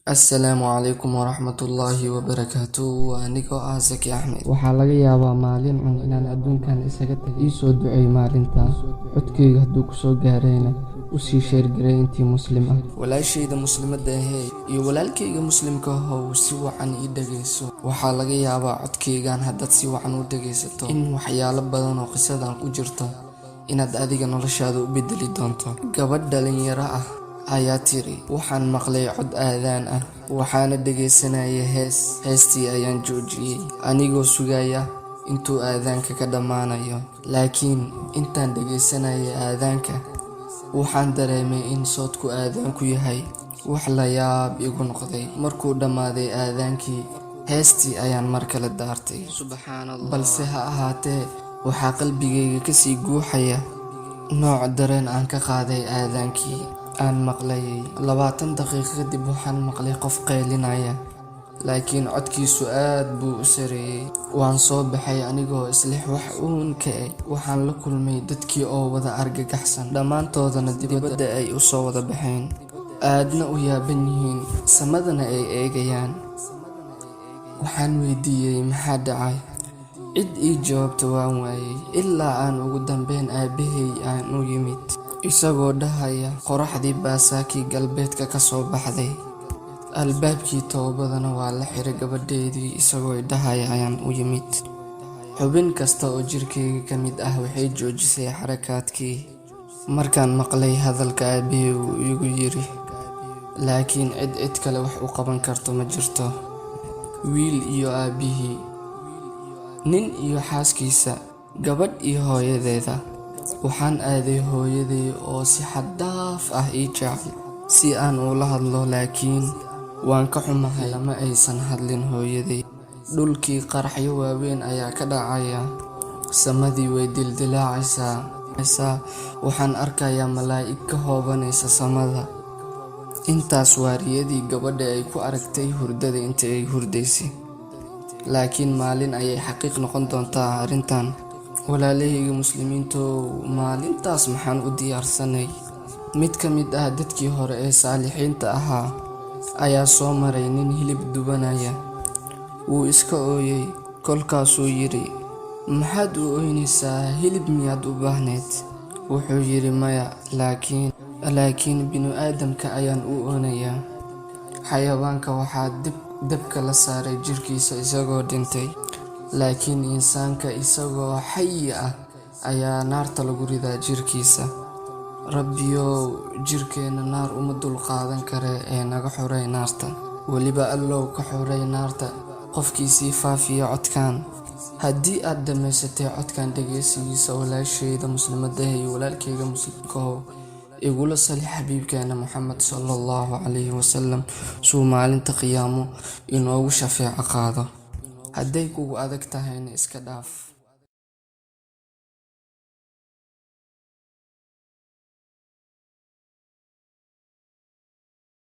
Assalaamu calaykum waraxmatullaahi wabarakaatuh. Waa anigoo ah Zaki Axmed. Waxaa laga yaabaa maalin cun inaan adduunkan isaga tagay. Ii soo duceey maalintaas. Codkayga hadduu ku soo gaarayna u sii sheergaray intii muslim ah. Walaashayda muslimadda ahee iyo walaalkayga muslimka ahow si wacan ii dhagayso. Waxaa laga yaabaa codkaygan haddaad si wacan u dhagaysato in waxyaalo badan oo qisadan ku jirta inaad adiga noloshaada u beddeli doonto. Gabadh dhalinyaro ah ayaa tiri, waxaan maqlay cod aadaan ah, waxaana dhegaysanaya heestii ayaan joojiyey anigoo sugaya intuu aadaanka ka dhammaanayo. Laakiin intaan dhegaysanaya aadaanka waxaan dareemay in soodku aadaanku yahay wax la yaab igu noqday. Markuu dhammaaday aadaankii, heestii ayaan mar kale daartay. Balse ha ahaatee waxaa qalbigayga kasii guuxaya nooc dareen aan ka qaaday aadaankii aan maqlayay. 20 daqiiqo kadib waxaan maqlay qof qaylinaya, laakiin codkiisu aad buu u sareeyay. Waan soo baxay anigoo isleh wax uun ka eg. Waxaan la kulmay dadkii oo wada argagaxsan, dhammaantoodana dibadda ay u soo wada baxeen, aadna u yaaban yihiin, samadana ay eegayaan. Waxaan weydiiyey maxaa dhacay. Cid ii jawaabta waan waayay, ilaa aan ugu dambeyn aabbahay aan u yimid isagoo dhahaya qoraxdii baa saakii galbeedka ka soo baxday. Albaabkii toobadana waa la xiray. Gabadheedii isagoo dhahaya ayaan u yimid. Xubin kasta oo jirkayga ka mid ah waxay joojisay xarakaadkii markaan maqlay hadalka aabbahay uu igu yiri, laakiin cid kale wax u qaban karto ma jirto. Wiil iyo aabbihii, nin iyo xaaskiisa, gabadh iyo hooyadeeda. Waxaan aaday hooyaday oo si xad dhaaf ah ii jecel si aan ula hadlo, laakiin waan ka xumahay lama aysan hadlin hooyaday. Dhulkii qaraxyo waaweyn ayaa ka dhacaya, samadii way dildilaacaysaa. Waxaan arkayaa malaa'ig ka hoobanaysa samada. Intaas waa riyadii gabadha ay ku aragtay hurdada inta ay hurdaysay, laakiin maalin ayay xaqiiq noqon doontaa arrintan. Walaalahayga muslimiintow, maalintaas maxaan u diyaarsanay? Mid ka mid ah dadkii hore ee saalixiinta ahaa ayaa soo maray nin hilib dubanaya. Wuu iska ooyay, kolkaasuu yidhi, maxaad u ooynaysaa? Hilib miyaad u baahneed? Wuxuu yidhi maya, laakiin binu-aadamka ayaan u oonayaa. Xayawaanka waxaa dabka la saaray jirkiisa isagoo dhintay, laakiin insaanka isagoo xayi ah ayaa naarta lagu ridaa jirkiisa. Rabbiyow, jirkeena naar uma dulqaadan kare ee naga xorey naarta. Weliba allow ka xorey naarta qofkii sii faafiya codkan. Haddii aad dhammaysatay codkan dhegaysigiisa, walaashayda muslimadda iyo walaalkayga muslimkahow, igula salix xabiibkeena Muxammad sallallahu calayhi wasallam suu maalinta qiyaamo inoogu shafeeco qaado. Hadday kugu adag tahayna iska dhaaf.